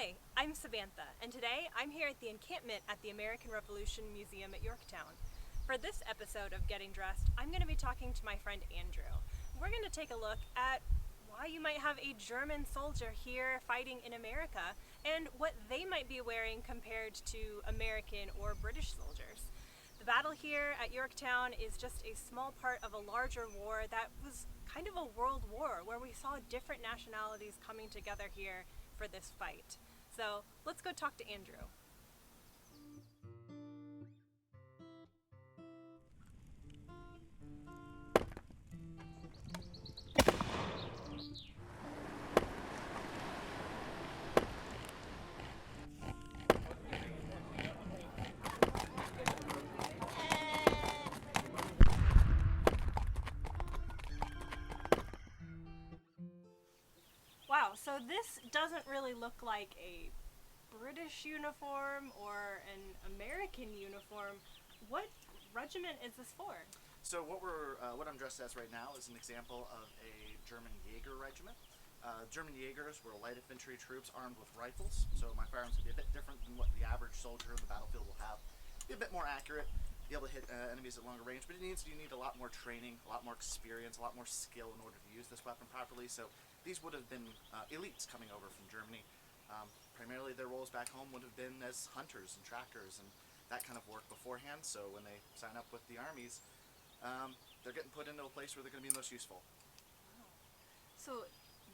Hi, I'm Samantha, and today I'm here at the encampment at the American Revolution Museum at Yorktown. For this episode of Getting Dressed, I'm going to be talking to my friend Andrew. We're going to take a look at why you might have a German soldier here fighting in America and what they might be wearing compared to American or British soldiers. The battle here at Yorktown is just a small part of a larger war that was kind of a world war where we saw different nationalities coming together here for this fight. So let's go talk to Andrew. Wow, so this doesn't really look like a British uniform or an American uniform. What regiment is this for? So what I'm dressed as right now is an example of a German Jäger regiment. German Jägers were light infantry troops armed with rifles, so my firearms would be a bit different than what the average soldier in the battlefield will have. Be a bit more accurate, be able to hit enemies at longer range, but you need a lot more training, a lot more experience, a lot more skill in order to use this weapon properly. So these would have been elites coming over from Germany. Primarily their roles back home would have been as hunters and trackers and that kind of work beforehand, so when they sign up with the armies, they're getting put into a place where they're going to be most useful. So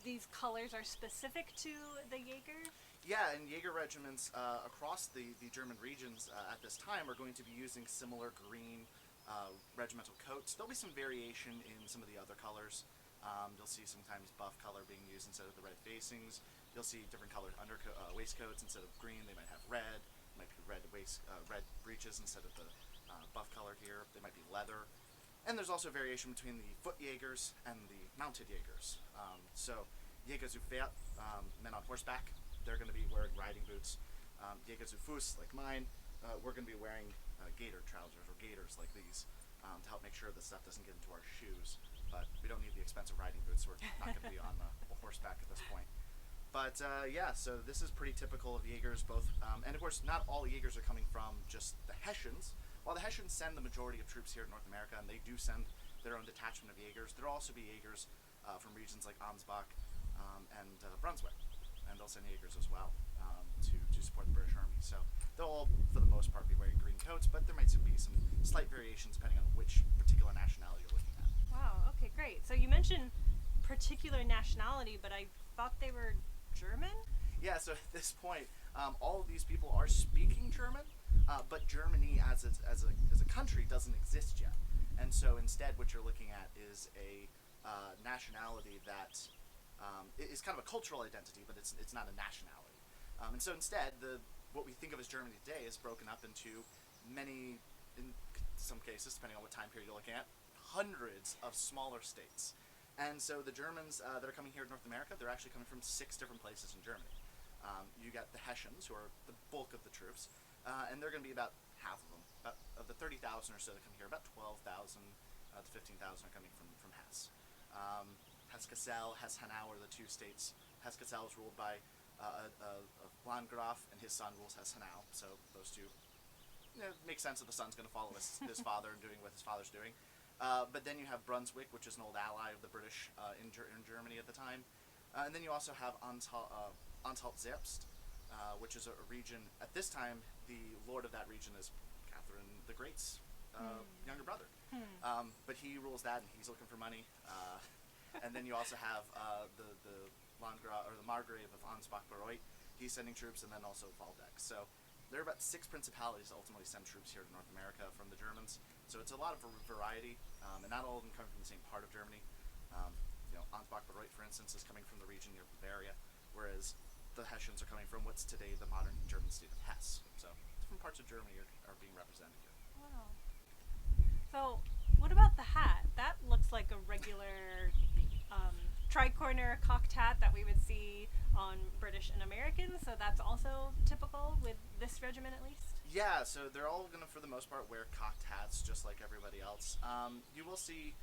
these colors are specific to the Jaeger? Yeah, and Jäger regiments across the German regions at this time are going to be using similar green regimental coats. There'll be some variation in some of the other colors. You'll see sometimes buff color being used instead of the red facings. You'll see different colored waistcoats instead of green. They might have red. Might be red red breeches instead of the buff color here. They might be leather. And there's also variation between the foot Jägers and the mounted Jägers. So Jäger zu Pferd, men on horseback, they're going to be wearing riding boots. Jäger zu Fuß, like mine, we're going to be wearing gaiter trousers or gaiters like these to help make sure the stuff doesn't get into our shoes. But we don't need the expensive riding boots, so we're not going to be on a horseback at this point. But yeah, so this is pretty typical of Jägers, both, and of course not all Jägers are coming from just the Hessians. While the Hessians send the majority of troops here in North America, and they do send their own detachment of Jägers, there will also be Jägers from regions like Ansbach and Brunswick, and they'll send Jägers as well to support the British Army. So they'll all, for the most part, be wearing green coats, but there might be some slight variations depending on which particular nationality you're looking at. Wow, okay, great. So you mentioned particular nationality, but I thought they were German? Yeah, so at this point, all of these people are speaking German, but Germany as a country doesn't exist yet. And so instead what you're looking at is a nationality that is kind of a cultural identity, but it's not a nationality. And so instead, what we think of as Germany today is broken up into many, in some cases, depending on what time period you're looking at, hundreds of smaller states. And so the Germans that are coming here to North America, they're actually coming from 6 different places in Germany. You got the Hessians, who are the bulk of the troops, and they're going to be about half of them. About, of the 30,000 or so that come here, about 12,000 to 15,000 are coming from Hesse. Hesse-Cassel, Hesse-Hanau are the 2 states. Hesse-Cassel is ruled by a Landgraf, and his son rules Hesse-Hanau. So those two, it makes sense that the son's going to follow his father and doing what his father's doing. But then you have Brunswick, which is an old ally of the British in Germany at the time. And then you also have Anhalt-Zerbst, which is a region, at this time, the lord of that region is Catherine the Great's younger brother. But he rules that, and he's looking for money. And then you also have the Landgraf, or the Margrave of Ansbach-Bayreuth. He's sending troops, and then also Waldeck. So there are about 6 principalities that ultimately send troops here to North America from the Germans. So it's a lot of variety, and not all of them coming from the same part of Germany. Ansbach-Bayreuth, for instance, is coming from the region near Bavaria, whereas the Hessians are coming from what's today the modern German state of Hesse. So different parts of Germany are being represented here. Wow. So what about the hat? That looks like a regular tri-corner cocked hat that we would see on British and Americans, so that's also typical with this regiment at least? Yeah, so they're all going to, for the most part, wear cocked hats just like everybody else. You will see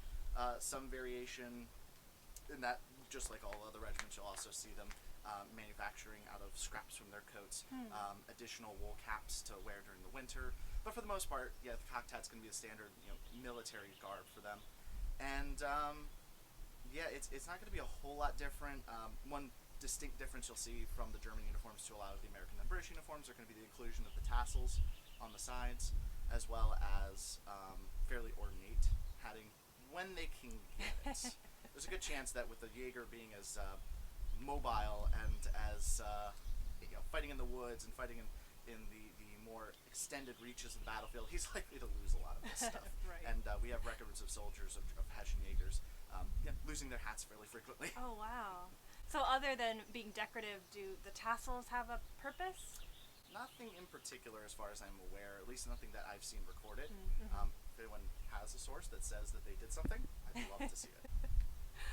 some variation in that, just like all other regiments, you'll also see them manufacturing out of scraps from their coats, additional wool caps to wear during the winter. But for the most part, yeah, the cocked hat's going to be the standard, military garb for them. And yeah, it's not going to be a whole lot different. One distinct difference you'll see from the German uniforms to a lot of the American and British uniforms are going to be the inclusion of the tassels on the sides, as well as fairly ornate hatting when they can get it. There's a good chance that with the Jäger being as mobile and as fighting in the woods and fighting in the more extended reaches of the battlefield, he's likely to lose a lot of this stuff. Right. And we have records of soldiers of Hessian Jägers losing their hats fairly frequently. Oh, wow. So other than being decorative, do the tassels have a purpose? Nothing in particular as far as I'm aware, at least nothing that I've seen recorded. Mm-hmm. If anyone has a source that says that they did something, I'd love to see it.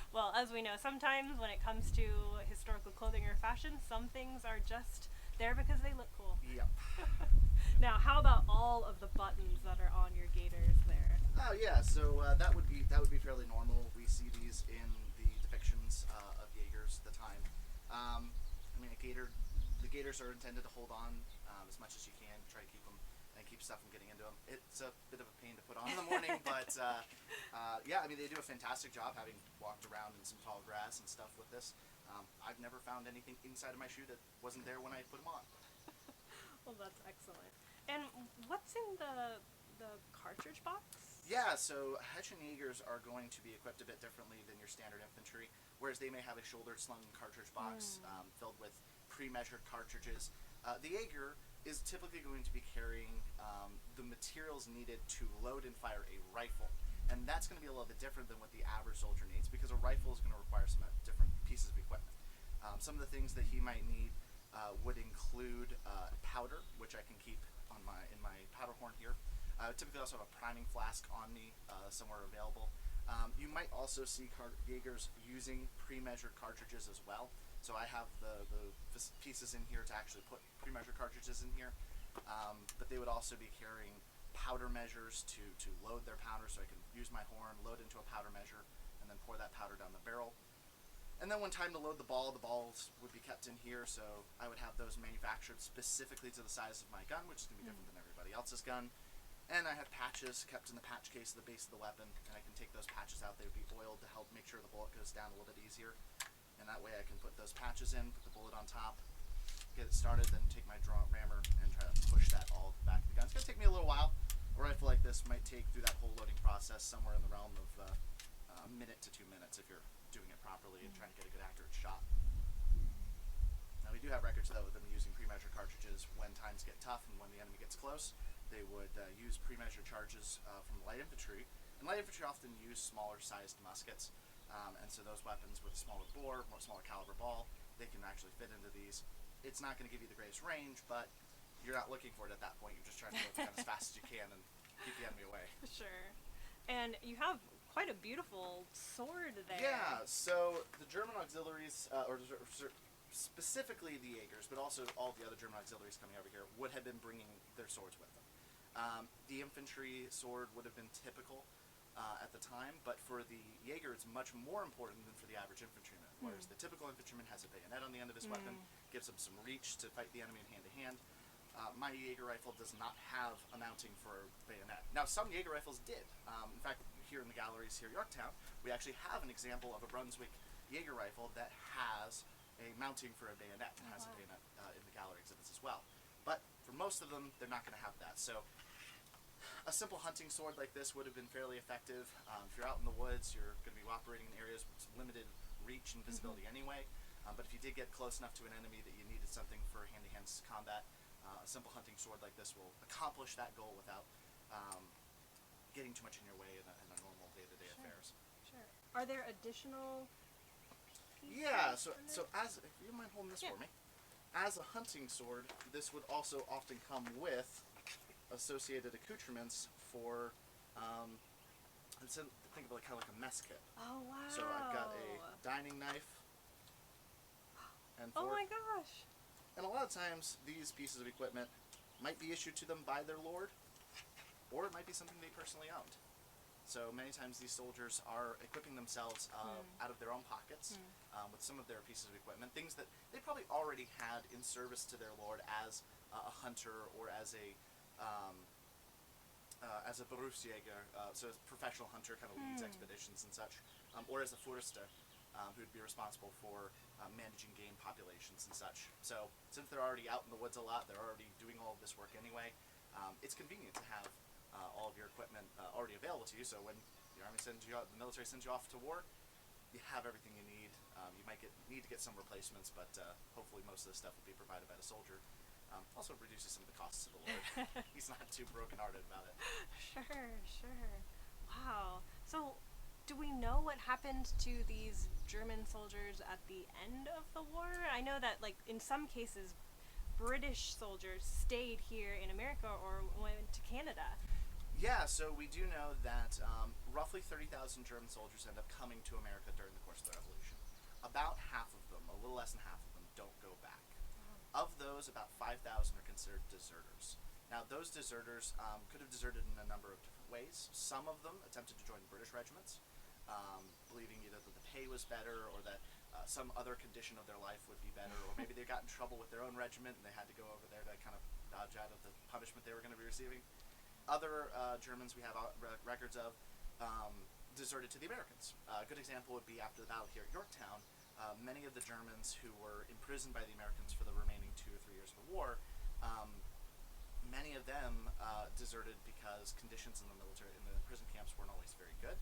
Well, as we know, sometimes when it comes to historical clothing or fashion, some things are just there because they look cool. Yep. Now, how about all of the buttons that are on your gaiters there? Oh yeah, so that would be fairly normal. We see these in the depictions of Jägers at the time. The gaiters are intended to hold on as much as you can, try to keep them and keep stuff from getting into them. It's a bit of a pain to put on in the morning, but yeah, they do a fantastic job, having walked around in some tall grass and stuff with this. I've never found anything inside of my shoe that wasn't there when I put them on. Well, that's excellent. And what's in the cartridge box? Yeah, so Hessian Jägers are going to be equipped a bit differently than your standard infantry, whereas they may have a shoulder-slung cartridge box filled with pre-measured cartridges. The Jäger is typically going to be carrying the materials needed to load and fire a rifle, and that's going to be a little bit different than what the average soldier needs, because a rifle is going to require some different pieces of equipment. Some of the things that he might need would include powder, which I can keep in my powder horn here. Typically also have a priming flask on me somewhere available. You might also see Jägers using pre-measured cartridges as well. So I have the pieces in here to actually put pre-measured cartridges in here. But they would also be carrying powder measures to load their powder, so I can use my horn, load into a powder measure, and then pour that powder down the barrel. And then when time to load the balls would be kept in here, so I would have those manufactured specifically to the size of my gun, which is going to be different than everybody else's gun. And I have patches kept in the patch case at the base of the weapon, and I can take those patches out. They would be oiled to help make sure the bullet goes down a little bit easier. And that way I can put those patches in, put the bullet on top, get it started, then take my rammer and try to push that all back to the gun. It's going to take me a little while. A rifle like this might take through that whole loading process somewhere in the realm of a minute to 2 minutes if you're doing it properly and trying to get a good accurate shot. Now we do have records though of them using pre-measured cartridges when times get tough and when the enemy gets close. They would use pre-measured charges from light infantry, and light infantry often use smaller sized muskets, and so those weapons with a smaller bore, smaller caliber ball, they can actually fit into these. It's not going to give you the greatest range, but you're not looking for it at that point. You're just trying to load the gun as fast as you can and keep the enemy away. Sure. And you have quite a beautiful sword there. Yeah, so the German auxiliaries, specifically the Jägers, but also all the other German auxiliaries coming over here, would have been bringing their swords with them. The infantry sword would have been typical at the time, but for the Jäger it's much more important than for the average infantryman, whereas the typical infantryman has a bayonet on the end of his weapon, gives him some reach to fight the enemy in hand-to-hand. My Jäger rifle does not have a mounting for a bayonet. Now, some Jäger rifles did. In fact, here in the galleries here at Yorktown, we actually have an example of a Brunswick Jäger rifle that has a mounting for a bayonet, and has a bayonet in the gallery exhibits as well. But for most of them, they're not going to have that. So a simple hunting sword like this would have been fairly effective. If you're out in the woods, you're going to be operating in areas with limited reach and visibility anyway. But if you did get close enough to an enemy that you needed something for hand-to-hand combat, a simple hunting sword like this will accomplish that goal without getting too much in your way in a normal day-to-day affairs. Sure. Are there additional pieces? Yeah, so as, if you don't mind holding this for me, as a hunting sword, this would also often come with associated accoutrements for, think of it kind of like a mess kit. Oh, wow. So I've got a dining knife and fork. Oh my gosh. And a lot of times, these pieces of equipment might be issued to them by their lord, or it might be something they personally owned. So many times these soldiers are equipping themselves out of their own pockets with some of their pieces of equipment, things that they probably already had in service to their lord as a hunter or as a Berufsjäger, so as a professional hunter, kind of leads expeditions and such, or as a Forster, who'd be responsible for managing game populations and such. So since they're already out in the woods a lot, they're already doing all of this work anyway, it's convenient to have all of your equipment already available to you, so when the army sends you out, the military sends you off to war, you have everything you need. You might need to get some replacements, but hopefully most of the stuff will be provided by the soldier. Also reduces some of the costs to the lord. He's not too brokenhearted about it. Sure. Wow. So, do we know what happened to these German soldiers at the end of the war? I know that, like, in some cases, British soldiers stayed here in America or went to Canada. Yeah, so we do know that roughly 30,000 German soldiers end up coming to America during the course of the Revolution. About half of them, a little less than half of them, don't go back. Of those, about 5,000 are considered deserters. Now, those deserters could have deserted in a number of different ways. Some of them attempted to join British regiments, believing either that the pay was better or that some other condition of their life would be better, or maybe they got in trouble with their own regiment and they had to go over there to kind of dodge out of the punishment they were going to be receiving. Other Germans we have records of deserted to the Americans. A good example would be after the battle here at Yorktown. Many of the Germans who were imprisoned by the Americans for the remaining 2 or 3 years of the war, many of them deserted because conditions in the military, in the prison camps, weren't always very good.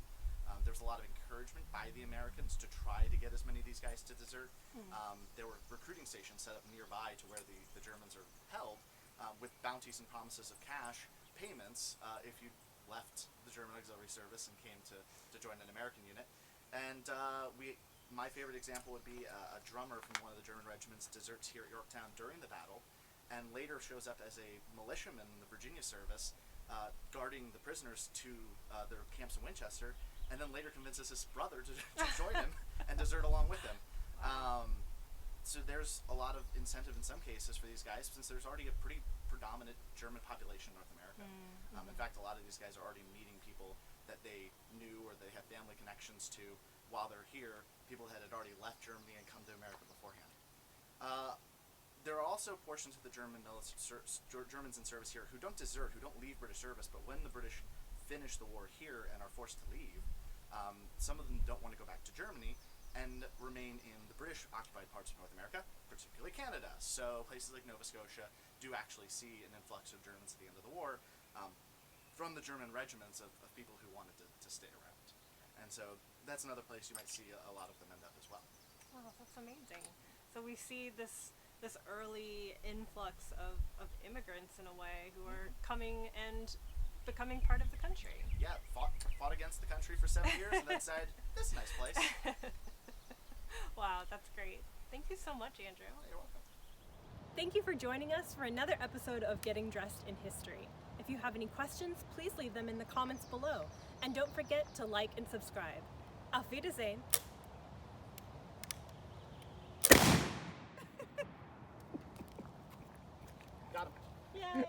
There was a lot of encouragement by the Americans to try to get as many of these guys to desert. There were recruiting stations set up nearby to where the Germans are held, with bounties and promises of cash payments if you left the German auxiliary service and came to join an American unit. And my favorite example would be a drummer from one of the German regiments deserts here at Yorktown during the battle, and later shows up as a militiaman in the Virginia service, guarding the prisoners to their camps in Winchester, and then later convinces his brother to join him and desert along with him. So there's a lot of incentive in some cases for these guys, since there's already a pretty predominant German population in North America. In fact, a lot of these guys are already meeting people that they knew or they have family connections to while they're here, people that had already left Germany and come to America beforehand. There are also portions of the Germans in service here who don't desert, who don't leave British service, but when the British finish the war here and are forced to leave, some of them don't want to go back to Germany and remain in the British-occupied parts of North America, particularly Canada. So places like Nova Scotia do actually see an influx of Germans at the end of the war from the German regiments of people who wanted to stay around. And so that's another place you might see a lot of them end up as well. Wow, that's amazing. So we see this early influx of immigrants in a way who are coming and becoming part of the country. Yeah, fought against the country for 7 years and then decided, this is a nice place. Wow, that's great. Thank you so much, Andrew. You're welcome. Thank you for joining us for another episode of Getting Dressed in History. If you have any questions, please leave them in the comments below. And don't forget to like and subscribe. Auf Wiedersehen. Got him. Yay!